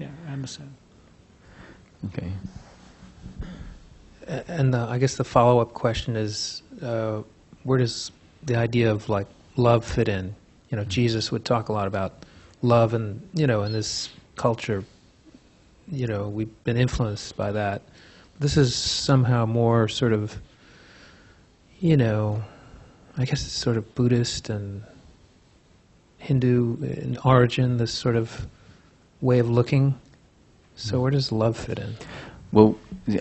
Yeah, I understand. Okay. And I guess the follow-up question is, where does the idea of like love fit in? You know, Jesus would talk a lot about love, and you know, in this culture, you know, we've been influenced by that. This is somehow more sort of, you know, I guess it's sort of Buddhist and Hindu in origin, this sort of way of looking. So where does love fit in? Well,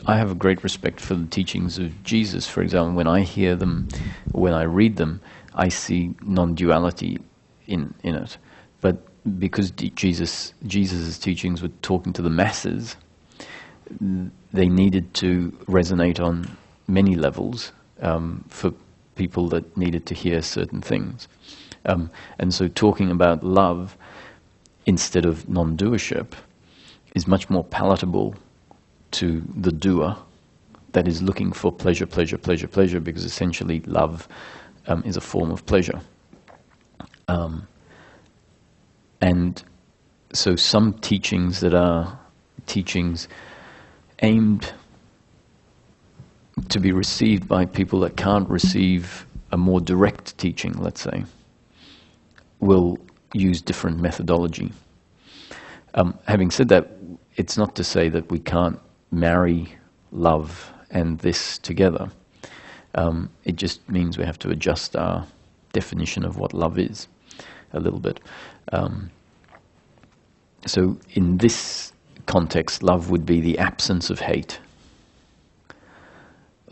I have a great respect for the teachings of Jesus. For example, when I hear them, when I read them, I see non-duality in it. But because Jesus' teachings were talking to the masses, they needed to resonate on many levels for people that needed to hear certain things. And so talking about love instead of non-doership is much more palatable to the doer that is looking for pleasure, pleasure, pleasure, pleasure, because essentially love is a form of pleasure. And so some teachings that are teachings aimed to be received by people that can't receive a more direct teaching, let's say, will use different methodology. Having said that, it's not to say that we can't marry love and this together. It just means we have to adjust our definition of what love is a little bit. So in this context, love would be the absence of hate.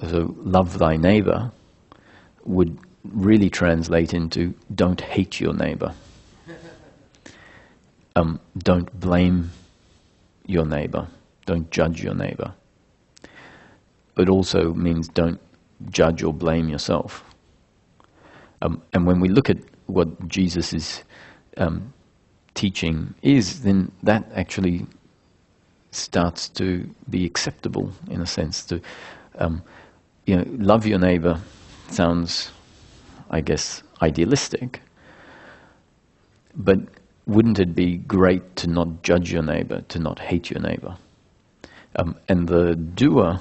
So love thy neighbor would really translate into don't hate your neighbor. Don't blame your neighbor. Don't judge your neighbor. It also means don't judge or blame yourself. And when we look at what Jesus is teaching is, then that actually starts to be acceptable in a sense. To love your neighbor sounds, I guess, idealistic, but wouldn't it be great to not judge your neighbor, to not hate your neighbor? And the doer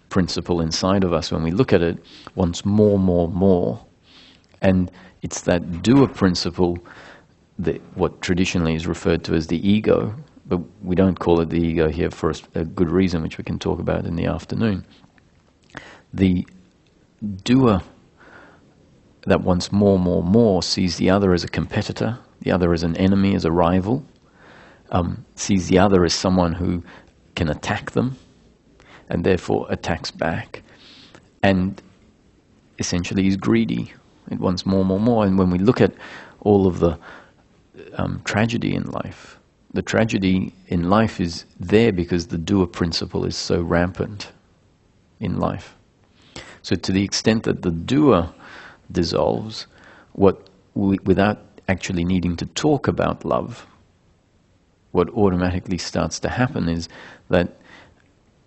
principle inside of us, when we look at it, wants more, more, more. And it's that doer principle that what traditionally is referred to as the ego, but we don't call it the ego here for a good reason, which we can talk about in the afternoon. The doer that wants more, more, more sees the other as a competitor, the other as an enemy, as a rival, sees the other as someone who can attack them, and therefore attacks back, and essentially is greedy. It wants more, more, more. And when we look at all of the tragedy in life, the tragedy in life is there because the doer principle is so rampant in life. So to the extent that the doer dissolves, without actually needing to talk about love, what automatically starts to happen is that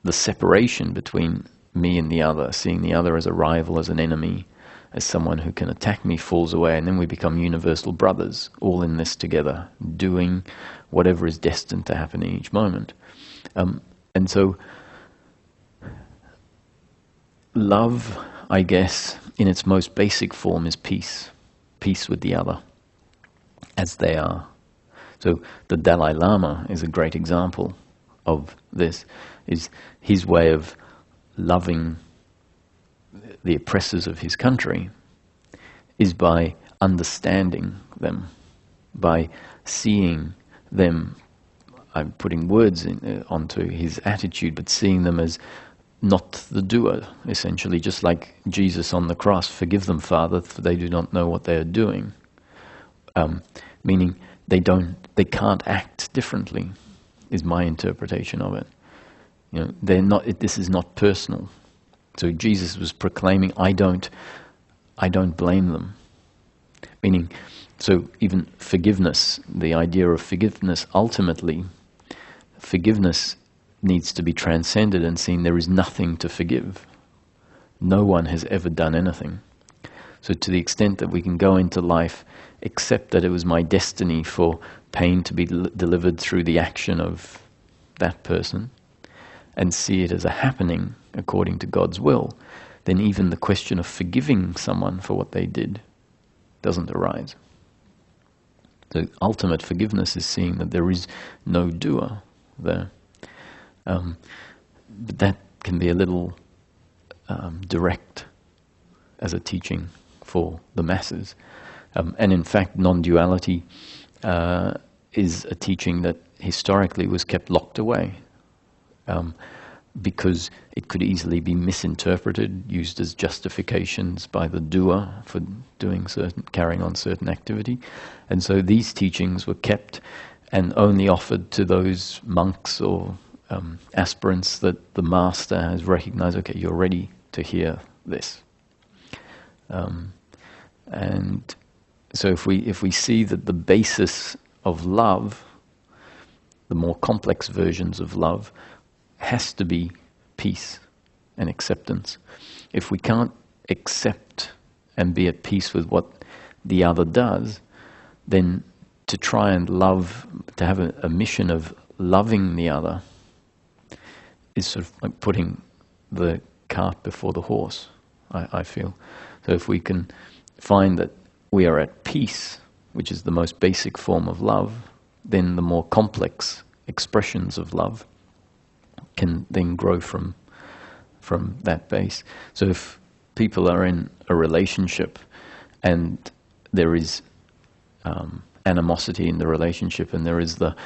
the separation between me and the other, seeing the other as a rival, as an enemy, as someone who can attack me, falls away, and then we become universal brothers, all in this together, doing whatever is destined to happen in each moment. And so love, I guess, in its most basic form is peace. Peace with the other, as they are. So the Dalai Lama is a great example of this, is his way of loving the oppressors of his country is by understanding them, by seeing them, I'm putting words onto his attitude, but seeing them as not the doer, essentially, just like Jesus on the cross, forgive them, Father, for they do not know what they are doing. Meaning they can't act differently, is my interpretation of it. They're not. This is not personal. So Jesus was proclaiming, I don't blame them. Meaning, so even forgiveness, the idea of forgiveness, ultimately, forgiveness needs to be transcended and seen there is nothing to forgive. No one has ever done anything. So to the extent that we can go into life, accept that it was my destiny for pain to be delivered through the action of that person and see it as a happening according to God's will, then even the question of forgiving someone for what they did doesn't arise. The ultimate forgiveness is seeing that there is no doer there. But that can be a little direct as a teaching for the masses. And in fact, non-duality is a teaching that historically was kept locked away because it could easily be misinterpreted, used as justifications by the doer for carrying on certain activity. And so these teachings were kept and only offered to those monks or aspirants that the master has recognized, okay, you're ready to hear this. And so if we see that the basis of love, the more complex versions of love, has to be peace and acceptance. If we can't accept and be at peace with what the other does, then to try and love, to have a mission of loving the other is sort of like putting the cart before the horse, I feel. So if we can find that we are at peace, which is the most basic form of love, then the more complex expressions of love can then grow from that base. So if people are in a relationship and there is animosity in the relationship and there is the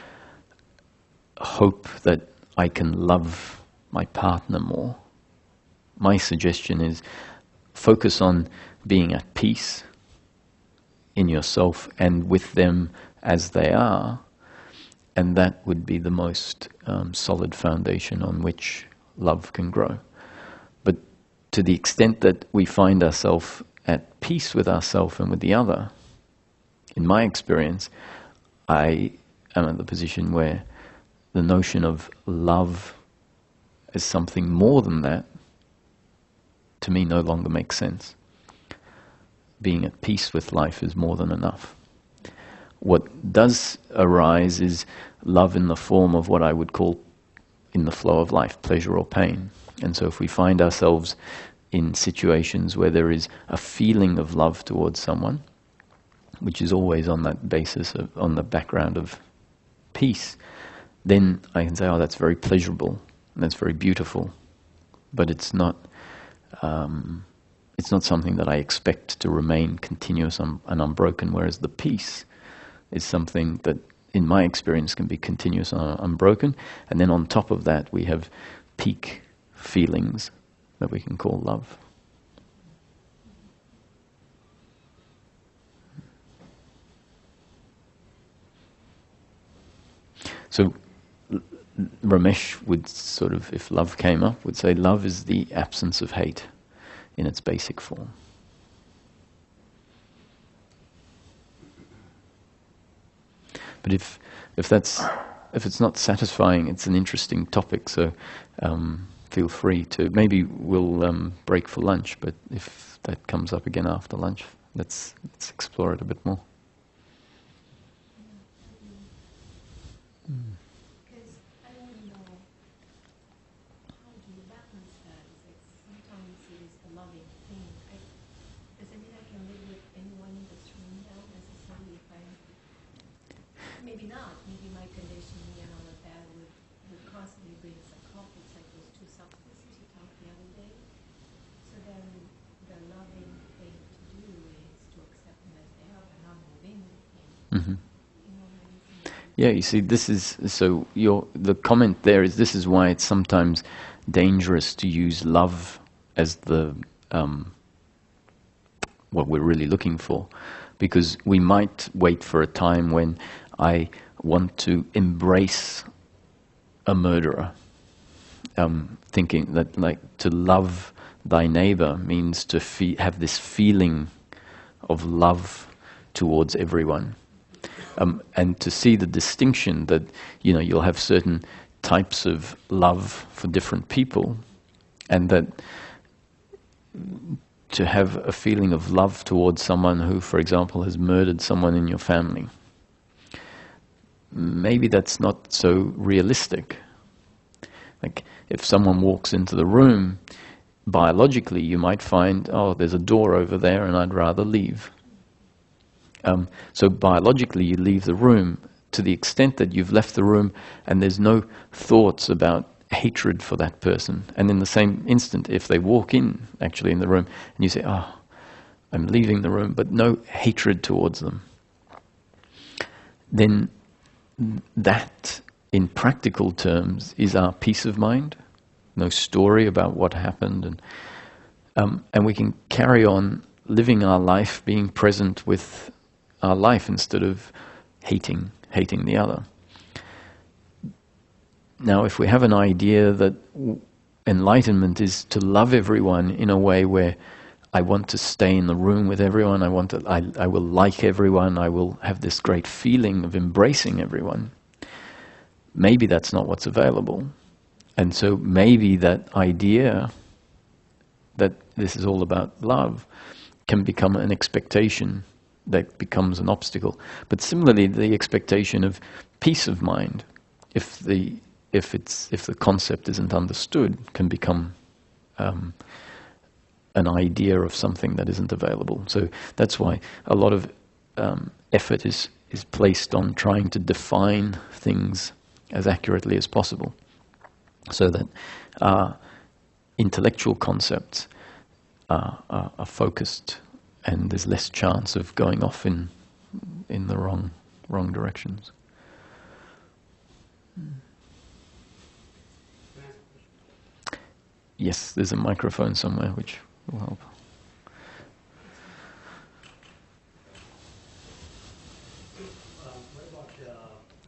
hope that I can love my partner more, my suggestion is focus on being at peace in yourself and with them as they are, and that would be the most solid foundation on which love can grow. But to the extent that we find ourselves at peace with ourselves and with the other, in my experience, I am at the position where the notion of love as something more than that, to me, no longer makes sense. Being at peace with life is more than enough. What does arise is love in the form of what I would call, in the flow of life, pleasure or pain. And so if we find ourselves in situations where there is a feeling of love towards someone, which is always on that basis, on the background of peace, then I can say, oh, that's very pleasurable, and that's very beautiful, but it's not something that I expect to remain continuous and unbroken, whereas the peace is something that, in my experience, can be continuous and unbroken. And then on top of that, we have peak feelings that we can call love. So Ramesh would sort of, if love came up, would say love is the absence of hate in its basic form. But if it's not satisfying, it's an interesting topic. So feel free to. Maybe we'll break for lunch. But if that comes up again after lunch, let's explore it a bit more. Because I want to know, how do you balance that? It's like sometimes it is a loving thing. Does it mean I can live with anyone in this room now necessarily if I'm... Maybe not. Maybe my conditioning and all of that would constantly bring some conflicts, like those two substances you talked the other day. So then the loving thing to do is to accept them as they are, but not move in with them. Mm-hmm. You know what I mean? Yeah, you see, this is so. The comment there is, this is why it's sometimes dangerous to use love as the what we're really looking for, because we might wait for a time when I want to embrace a murderer, thinking that like to love thy neighbor means to have this feeling of love towards everyone. And to see the distinction that, you'll have certain types of love for different people, and that to have a feeling of love towards someone who, for example, has murdered someone in your family, maybe that's not so realistic. Like if someone walks into the room, biologically you might find, oh, there's a door over there and I'd rather leave. So biologically you leave the room to the extent that you've left the room and there's no thoughts about hatred for that person. And in the same instant, if they walk in actually in the room and you say, oh, I'm leaving the room, but no hatred towards them, then that, in practical terms, is our peace of mind. No story about what happened, and we can carry on living our life, being present with our life instead of hating the other. Now, if we have an idea that enlightenment is to love everyone in a way where I want to stay in the room with everyone, I will like everyone, I will have this great feeling of embracing everyone, maybe that's not what's available. And so maybe that idea that this is all about love can become an expectation that becomes an obstacle. But similarly, the expectation of peace of mind, if the concept isn't understood, can become an idea of something that isn't available. So that's why a lot of effort is placed on trying to define things as accurately as possible, so that intellectual concepts are focused, and there's less chance of going off in the wrong directions. Yes, there's a microphone somewhere which will help.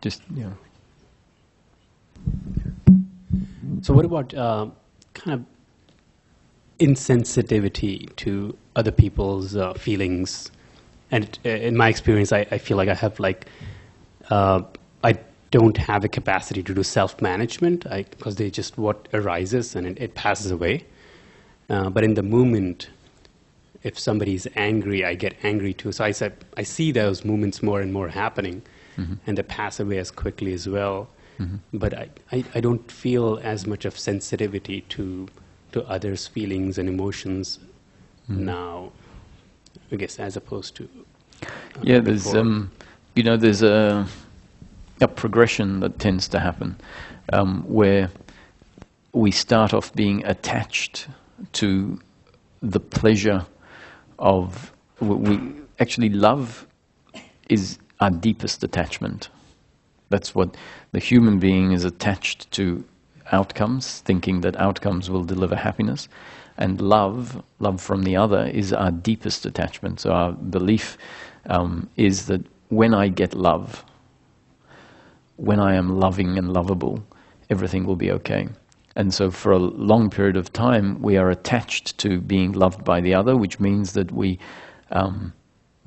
Just, yeah. So what about kind of insensitivity to other people's feelings? And in my experience, I feel like I have I don't have the capacity to do self-management because they just what arises and it passes away. But in the moment, if somebody's angry, I get angry too. So I see those moments more and more happening, mm-hmm. and they pass away as quickly as well. Mm-hmm. But I don't feel as much of sensitivity to others' feelings and emotions now, I guess, as opposed to there's there's a progression that tends to happen where we start off being attached to the pleasure of love is our deepest attachment. That's what the human being is attached to, outcomes, thinking that outcomes will deliver happiness. And love from the other is our deepest attachment. So our belief is that when I get love, when I am loving and lovable, everything will be okay. And so for a long period of time, we are attached to being loved by the other, which means that we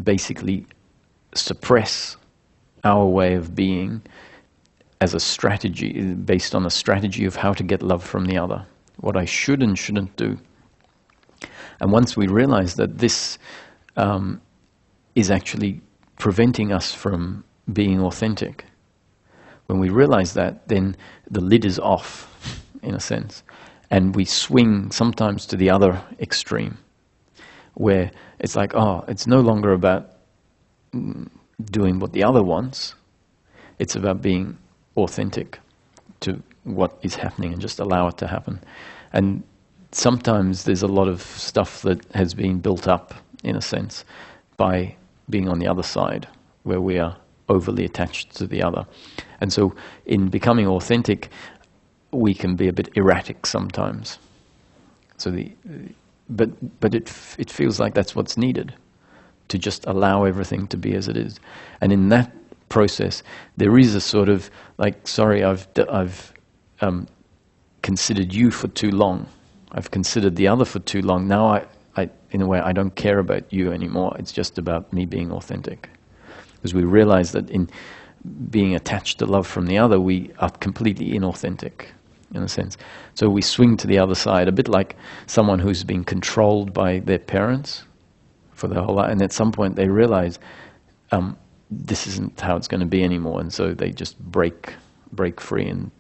basically suppress our way of being as a strategy, based on a strategy of how to get love from the other, what I should and shouldn't do. And once we realize that this is actually preventing us from being authentic, when we realize that, then the lid is off, in a sense, and we swing sometimes to the other extreme, where it's like, it's no longer about doing what the other wants, it's about being authentic to what is happening and just allow it to happen. And sometimes there's a lot of stuff that has been built up, in a sense, by being on the other side, where we are overly attached to the other. And so in becoming authentic, we can be a bit erratic sometimes. So but it feels like that's what's needed, to just allow everything to be as it is. And in that process, there is a sort of like, sorry, I've considered you for too long. I've considered the other for too long. Now I in a way, I don't care about you anymore. It's just about me being authentic. Because we realize that in being attached to love from the other, we are completely inauthentic, in a sense. So we swing to the other side, a bit like someone who's been controlled by their parents for their whole life, and at some point they realize this isn't how it's going to be anymore, and so they just break free and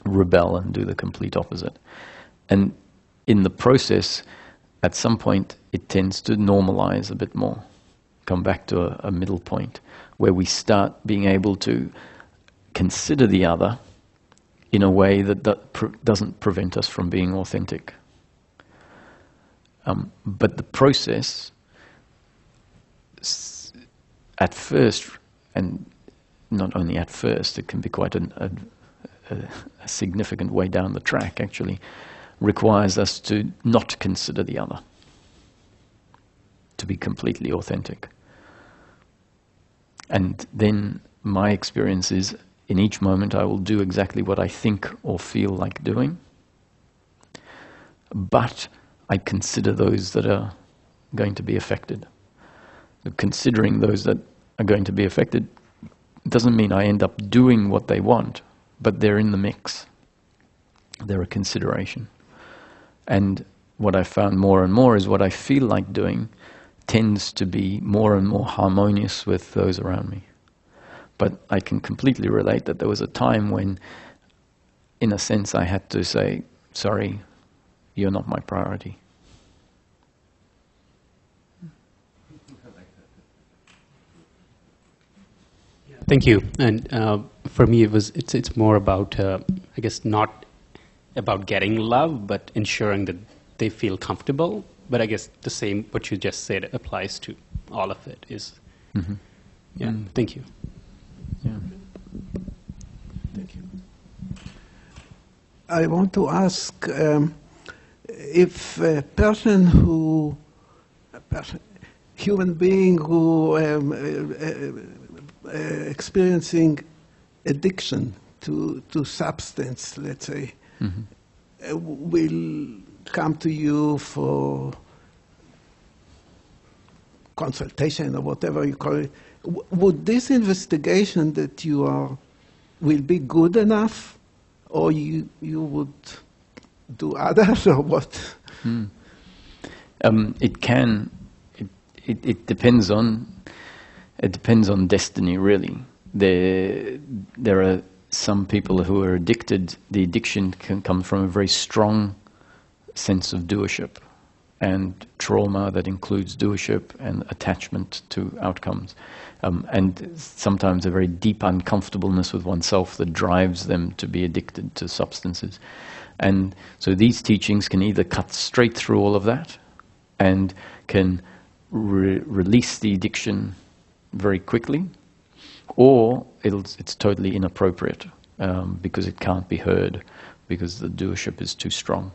rebel and do the complete opposite. And in the process, at some point, it tends to normalize a bit more, come back to a middle point, where we start being able to consider the other in a way that doesn't prevent us from being authentic. But the process, at first, and not only at first, it can be quite a significant way down the track, actually, requires us to not consider the other, to be completely authentic. And then my experience is, in each moment I will do exactly what I think or feel like doing, but I consider those that are going to be affected. So considering those that are going to be affected doesn't mean I end up doing what they want, but they're in the mix. They're a consideration. And what I found more and more is what I feel like doing tends to be more and more harmonious with those around me. But I can completely relate that there was a time when, in a sense, I had to say, sorry, you're not my priority. Thank you. And for me, it's more about, I guess, not about getting love, but ensuring that they feel comfortable. But I guess the same, what you just said, applies to all of it. Mm-hmm. Yeah. Thank you. Yeah. Thank you. I want to ask if a human being who experiencing addiction to substance, let's say, will come to you for consultation or whatever you call it, would this investigation that you are will be good enough, or you would do others, or what? It can. It depends on. It depends on destiny, really. There are some people who are addicted. The addiction can come from a very strong sense of doership and trauma that includes doership and attachment to outcomes. And sometimes a very deep uncomfortableness with oneself that drives them to be addicted to substances. And so these teachings can either cut straight through all of that and can release the addiction very quickly, or it's totally inappropriate because it can't be heard because the doership is too strong.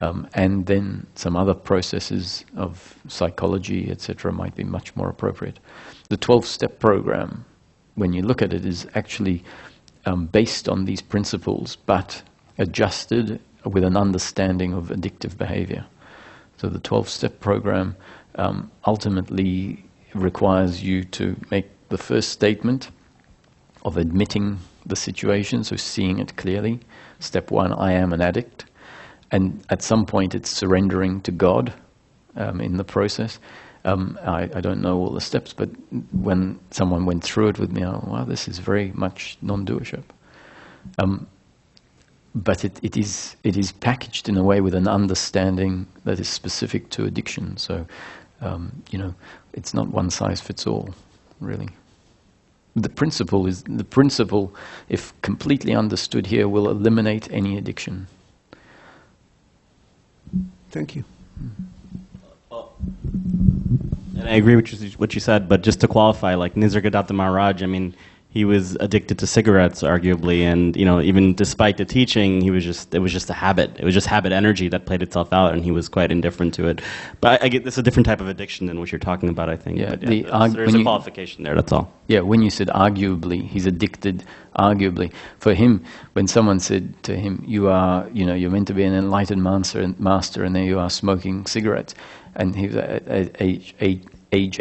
And then some other processes of psychology, etc., might be much more appropriate. The 12-step program, when you look at it, is actually based on these principles, but adjusted with an understanding of addictive behavior. So the 12-step program ultimately requires you to make the first statement of admitting the situation, so seeing it clearly. Step 1, I am an addict. And at some point it's surrendering to God in the process. I don't know all the steps, but when someone went through it with me, I went, wow, this is very much non-doership. But it is packaged in a way with an understanding that is specific to addiction. So, it's not one size fits all, really. The principle, if completely understood here, will eliminate any addiction. Thank you. And I agree with what you said, but just to qualify, like Nisargadatta Maharaj, I mean, he was addicted to cigarettes, arguably, and even despite the teaching, it was just a habit. It was just habit energy that played itself out, and he was quite indifferent to it. But I get this is a different type of addiction than what you're talking about, I think. Yeah, but there's a qualification there. That's all. Yeah, when you said arguably, he's addicted. Arguably, for him, when someone said to him, "You are, you're meant to be an enlightened master, and there you are smoking cigarettes," and he was at age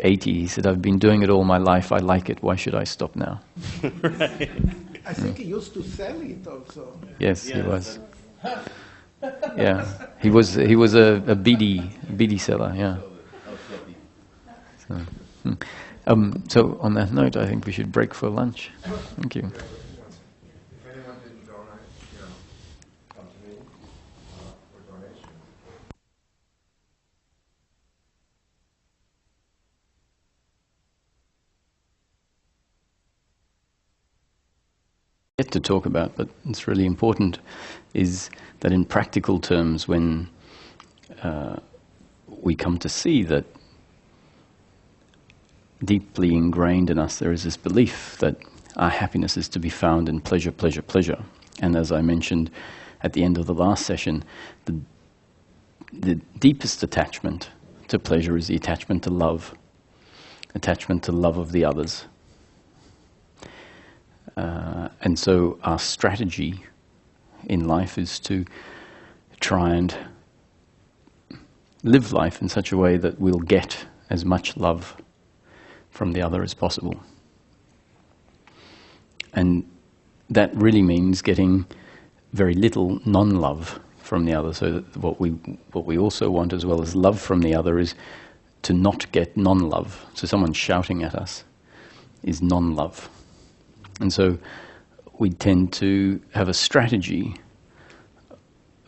80, he said, "I've been doing it all my life. I like it. Why should I stop now?" Right. I think he used to sell it also. Yes, he was. Yeah, he was a beady seller. Yeah. So on that note, I think we should break for lunch. Thank you. If anyone didn't donate, come to me for donations. Yet to talk about, but it's really important, is that in practical terms, when we come to see that deeply ingrained in us there is this belief that our happiness is to be found in pleasure, pleasure, pleasure. And as I mentioned at the end of the last session, the deepest attachment to pleasure is the attachment to love of the others. And so our strategy in life is to try and live life in such a way that we'll get as much love from the other as possible. And that really means getting very little non-love from the other. So that what we also want, as well as love from the other, is to not get non-love. So someone shouting at us is non-love. And so we tend to have a strategy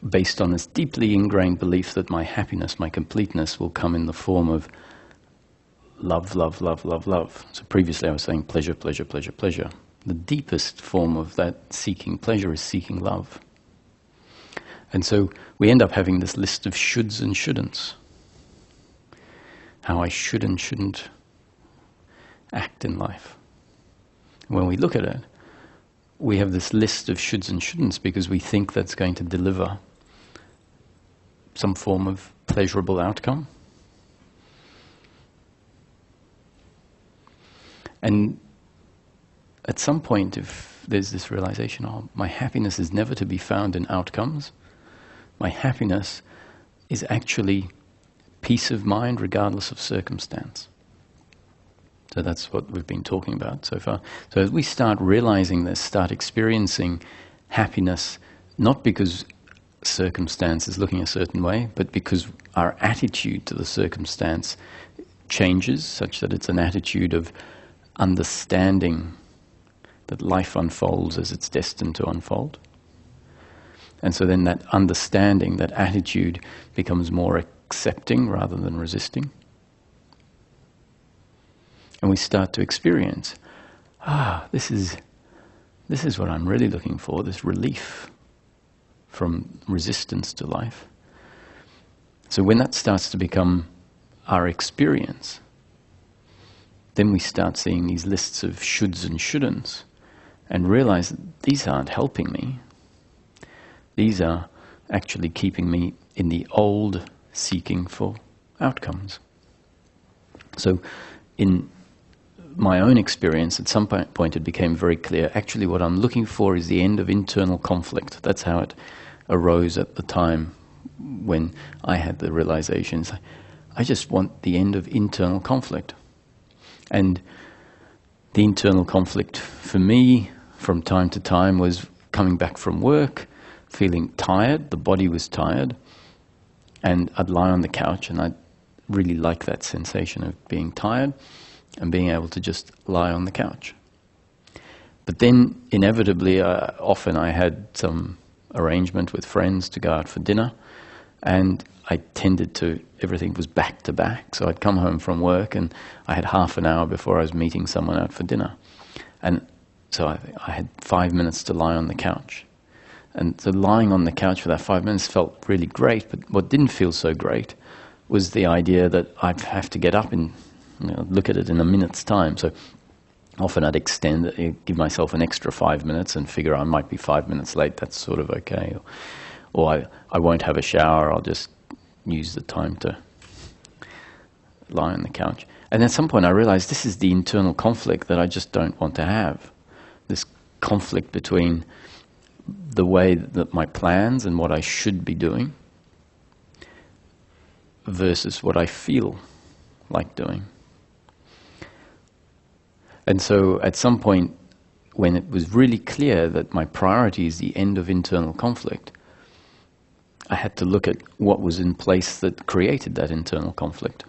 based on this deeply ingrained belief that my happiness, my completeness will come in the form of love, love, love, love, love. So previously I was saying pleasure, pleasure, pleasure, pleasure. The deepest form of that seeking pleasure is seeking love. And so we end up having this list of shoulds and shouldn'ts. How I should and shouldn't act in life. When we look at it, we have this list of shoulds and shouldn'ts because we think that's going to deliver some form of pleasurable outcome. And at some point, if there's this realization, oh, my happiness is never to be found in outcomes, my happiness is actually peace of mind regardless of circumstance. So that's what we've been talking about so far. So as we start realizing this, start experiencing happiness, not because circumstance is looking a certain way, but because our attitude to the circumstance changes such that it's an attitude of understanding that life unfolds as it's destined to unfold. And so then that understanding, that attitude becomes more accepting rather than resisting. And we start to experience, this is what I'm really looking for, this relief from resistance to life. So when that starts to become our experience, then we start seeing these lists of shoulds and shouldn'ts and realize that these aren't helping me. These are actually keeping me in the old seeking for outcomes. So in my own experience, at some point it became very clear, actually what I'm looking for is the end of internal conflict. That's how it arose at the time when I had the realizations. I just want the end of internal conflict. And the internal conflict for me from time to time was coming back from work, feeling tired, the body was tired, and I'd lie on the couch and I'd really like that sensation of being tired and being able to just lie on the couch. But then, inevitably, often I had some arrangement with friends to go out for dinner, and I tended to, everything was back to back, so I'd come home from work and I had half an hour before I was meeting someone out for dinner. And so I had 5 minutes to lie on the couch. And so lying on the couch for that 5 minutes felt really great, but what didn't feel so great was the idea that I'd have to get up and look at it in a minute's time. So often I'd give myself an extra 5 minutes and figure I might be 5 minutes late, that's sort of okay. Or I won't have a shower, I'll just use the time to lie on the couch. And at some point I realized this is the internal conflict that I just don't want to have. This conflict between the way that my plans and what I should be doing versus what I feel like doing. And so at some point, when it was really clear that my priority is the end of internal conflict, I had to look at what was in place that created that internal conflict.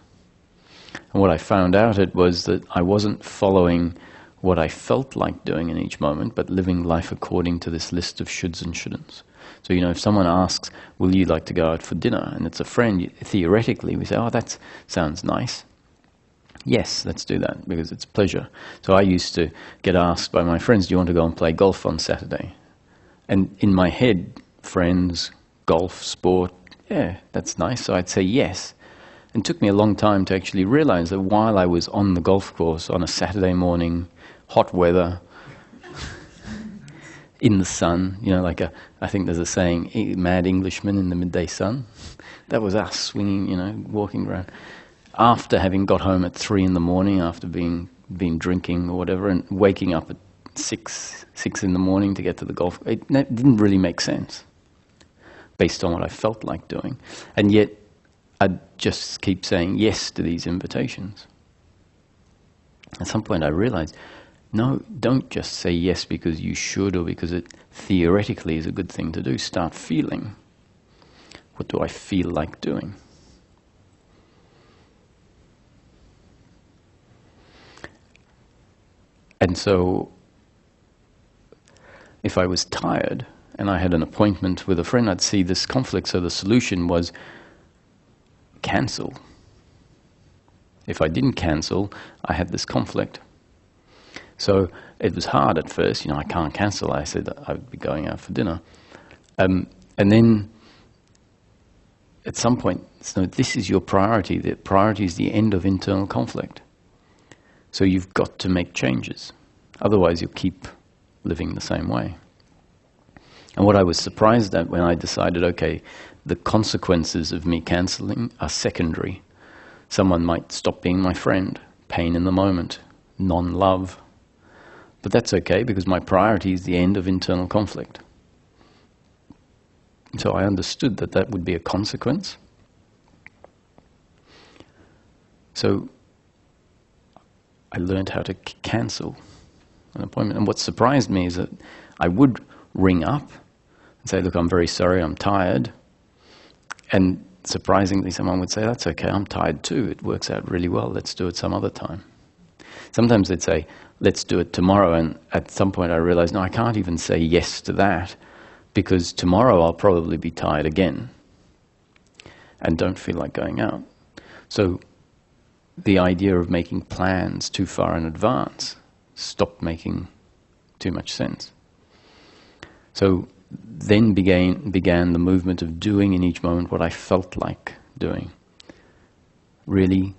And what I found out was that I wasn't following what I felt like doing in each moment, but living life according to this list of shoulds and shouldn'ts. So, if someone asks, will you like to go out for dinner? And it's a friend, theoretically, we say, oh, that sounds nice. Yes, let's do that, because it's pleasure. So I used to get asked by my friends, do you want to go and play golf on Saturday? And in my head, friends, golf, sport, yeah, that's nice. So I'd say yes. And it took me a long time to actually realize that while I was on the golf course on a Saturday morning, hot weather, in the sun, I think there's a saying, mad Englishman in the midday sun. That was us swinging, walking around. After having got home at 3 a.m, after being drinking or whatever, and waking up at 6 a.m. to get to the golf, it didn't really make sense based on what I felt like doing. And yet, I'd just keep saying yes to these invitations. At some point I realized, no, don't just say yes because you should or because it theoretically is a good thing to do. Start feeling. What do I feel like doing? And so, if I was tired and I had an appointment with a friend, I'd see this conflict. So the solution was cancel. If I didn't cancel, I had this conflict. So it was hard at first. I can't cancel. I said I would be going out for dinner. And then at some point, so this is your priority. The priority is the end of internal conflict. So you've got to make changes. Otherwise, you'll keep living the same way. And what I was surprised at when I decided, okay, the consequences of me cancelling are secondary. Someone might stop being my friend, pain in the moment, non-love. But that's okay because my priority is the end of internal conflict. So I understood that that would be a consequence. So I learned how to cancel an appointment. And what surprised me is that I would ring up and say, look, I'm very sorry, I'm tired. And surprisingly, someone would say, that's okay, I'm tired too. It works out really well. Let's do it some other time. Sometimes they'd say, let's do it tomorrow. And at some point I realized, no, I can't even say yes to that because tomorrow I'll probably be tired again and don't feel like going out. So the idea of making plans too far in advance stopped making too much sense. So then began the movement of doing in each moment what I felt like doing. Really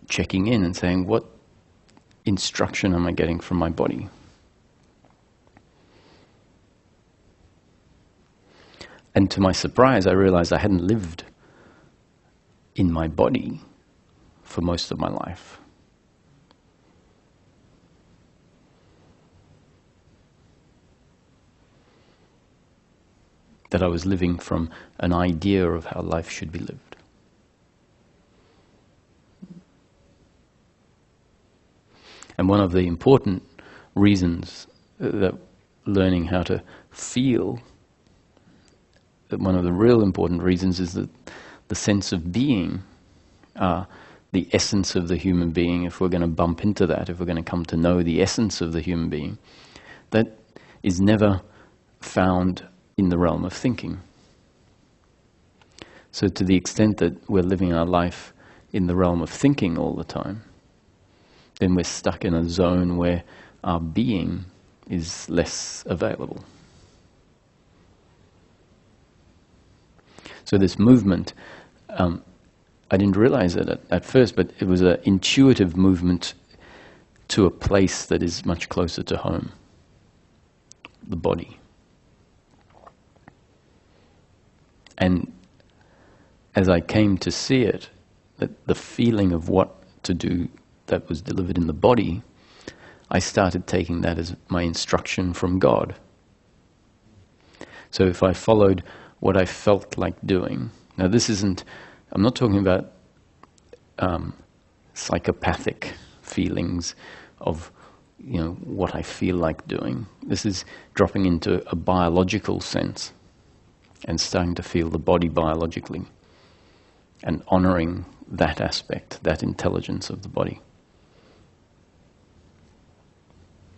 checking in and saying, what instruction am I getting from my body? And to my surprise, I realized I hadn't lived in my body for most of my life. That I was living from an idea of how life should be lived. And one of the important reasons that learning how to feel, that one of the real important reasons is that the sense of being, the essence of the human being, if we're going to bump into that, if we're going to come to know the essence of the human being, that is never found in the realm of thinking. So to the extent that we're living our life in the realm of thinking all the time, then we're stuck in a zone where our being is less available. So this movement, I didn't realize it at first, but it was an intuitive movement to a place that is much closer to home, the body. And as I came to see it, that the feeling of what to do that was delivered in the body, I started taking that as my instruction from God. So if I followed what I felt like doing, now this isn't, I'm not talking about psychopathic feelings of, what I feel like doing. This is dropping into a biological sense and starting to feel the body biologically and honoring that aspect, that intelligence of the body.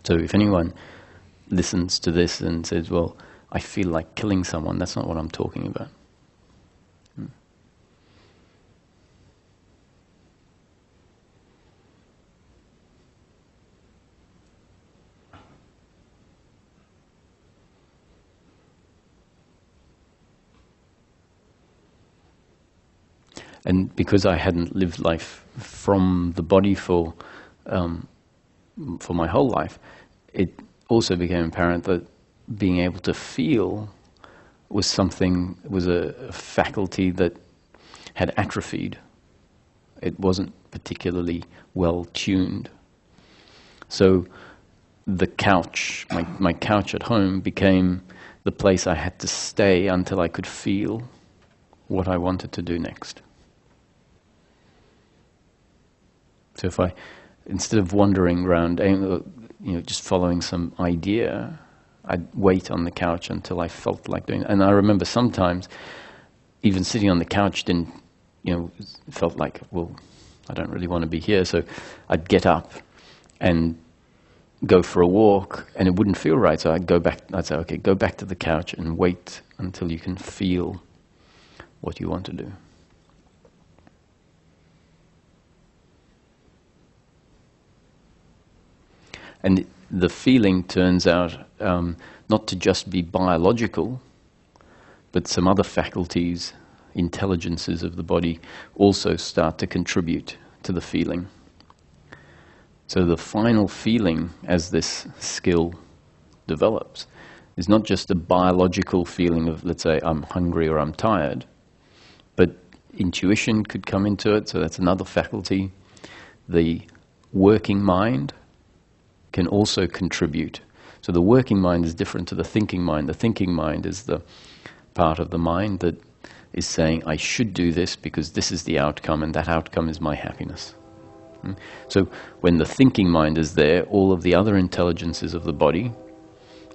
So if anyone listens to this and says, well, I feel like killing someone, that's not what I'm talking about. And because I hadn't lived life from the body for my whole life, it also became apparent that being able to feel was a faculty that had atrophied. It wasn't particularly well tuned. So the couch, my couch at home, became the place I had to stay until I could feel what I wanted to do next. So if instead of wandering around, just following some idea, I'd wait on the couch until I felt like doing it. And I remember sometimes, even sitting on the couch felt like, well, I don't really want to be here. So I'd get up and go for a walk, and it wouldn't feel right. So I'd say, okay, go back to the couch and wait until you can feel what you want to do. And the feeling turns out not to just be biological, but some other faculties, intelligences of the body also start to contribute to the feeling. So the final feeling, as this skill develops, is not just a biological feeling of, let's say, I'm hungry or I'm tired, but intuition could come into it, so that's another faculty. The working mind can also contribute. So the working mind is different to the thinking mind. The thinking mind is the part of the mind that is saying, I should do this because this is the outcome, and that outcome is my happiness. So when the thinking mind is there, all of the other intelligences of the body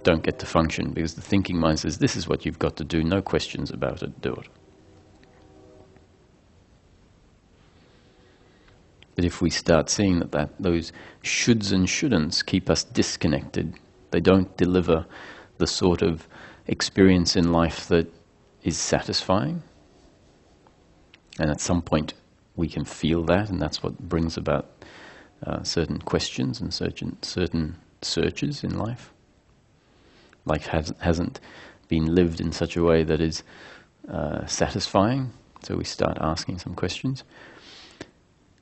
don't get to function, because the thinking mind says, this is what you've got to do, no questions about it, do it. But if we start seeing that those shoulds and shouldn'ts keep us disconnected, they don't deliver the sort of experience in life that is satisfying, and at some point we can feel that, and that's what brings about certain questions and certain searches in life. Life hasn't been lived in such a way that is satisfying, so we start asking some questions.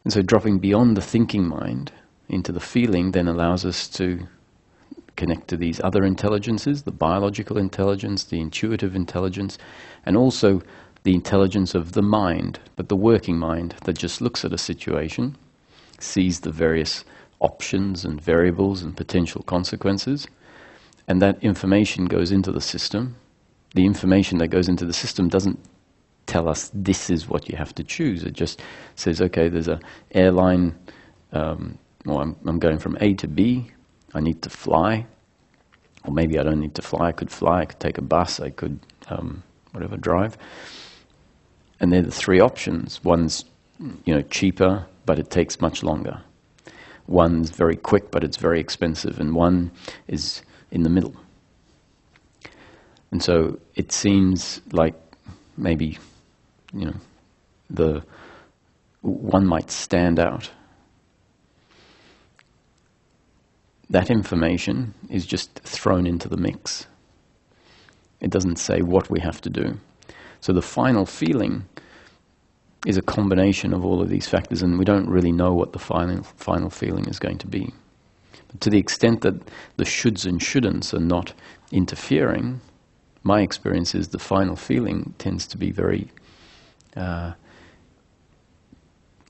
And so dropping beyond the thinking mind into the feeling then allows us to connect to these other intelligences, the biological intelligence, the intuitive intelligence, and also the intelligence of the mind, but the working mind that just looks at a situation, sees the various options and variables and potential consequences, and that information goes into the system. The information that goes into the system doesn't tell us this is what you have to choose. It just says, okay, there's an airline, I'm going from A to B, I need to fly, or maybe I don't need to fly, I could take a bus, I could drive. And they're the three options. One's cheaper, but it takes much longer. One's very quick, but it's very expensive, and one is in the middle. And so it seems like maybe the one might stand out. That information is just thrown into the mix. It doesn't say what we have to do. So the final feeling is a combination of all of these factors, and we don't really know what the final feeling is going to be. But to the extent that the shoulds and shouldn'ts are not interfering, my experience is the final feeling tends to be very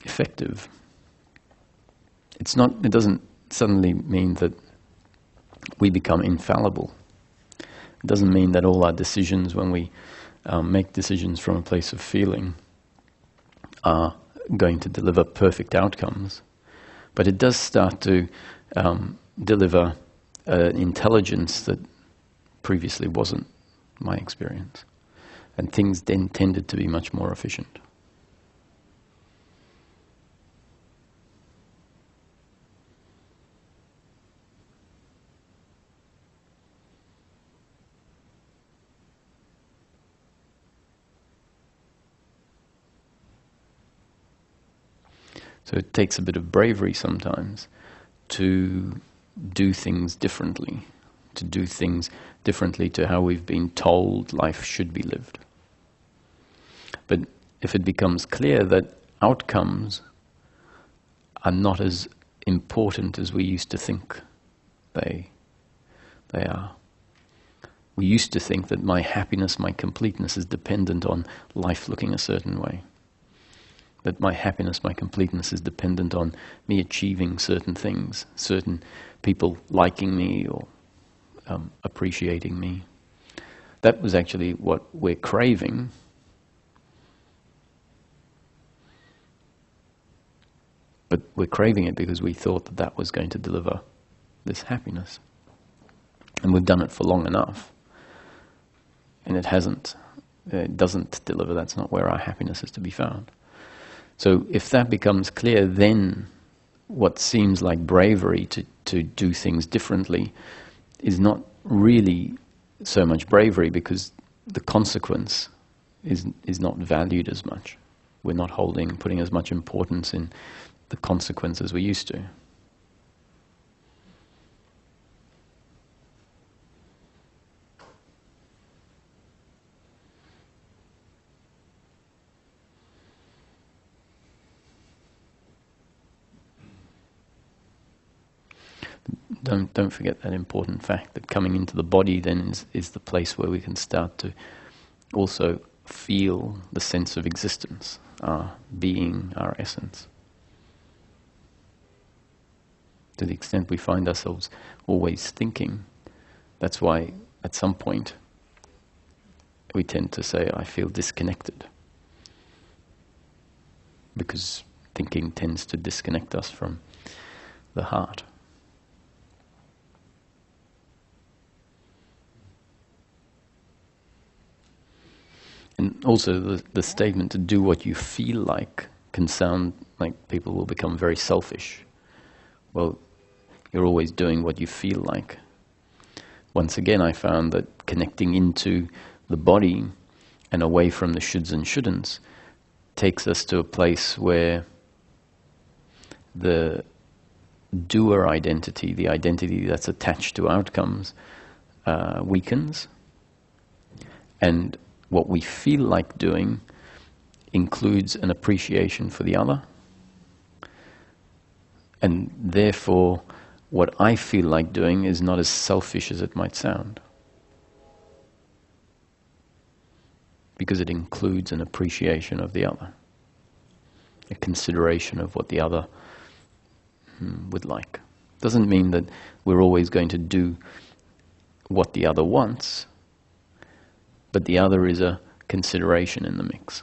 effective. It doesn't suddenly mean that we become infallible. It doesn't mean that all our decisions, when we make decisions from a place of feeling, are going to deliver perfect outcomes. But it does start to deliver intelligence that previously wasn't my experience. And things then tended to be much more efficient. So it takes a bit of bravery sometimes to do things differently, to how we've been told life should be lived. But if it becomes clear that outcomes are not as important as we used to think they are. We used to think that my happiness, my completeness is dependent on life looking a certain way. That my happiness, my completeness is dependent on me achieving certain things, certain people liking me or appreciating me. That was actually what we're craving. But we're craving it because we thought that that was going to deliver this happiness. And we've done it for long enough. And it hasn't. It doesn't deliver. That's not where our happiness is to be found. So if that becomes clear, then what seems like bravery to do things differently is not really so much bravery, because the consequence is not valued as much. We're not putting as much importance in the consequence as we used to. Don't forget that important fact that coming into the body then is the place where we can start to also feel the sense of existence, our being, our essence. To the extent we find ourselves always thinking, that's why at some point we tend to say, I feel disconnected. Because thinking tends to disconnect us from the heart. And also the statement to do what you feel like can sound like people will become very selfish. Well, you're always doing what you feel like. Once again, I found that connecting into the body and away from the shoulds and shouldn'ts takes us to a place where the doer identity, the identity that's attached to outcomes, weakens. And what we feel like doing includes an appreciation for the other. And therefore, what I feel like doing is not as selfish as it might sound. Because it includes an appreciation of the other. A consideration of what the other would like. Doesn't mean that we're always going to do what the other wants, but the other is a consideration in the mix.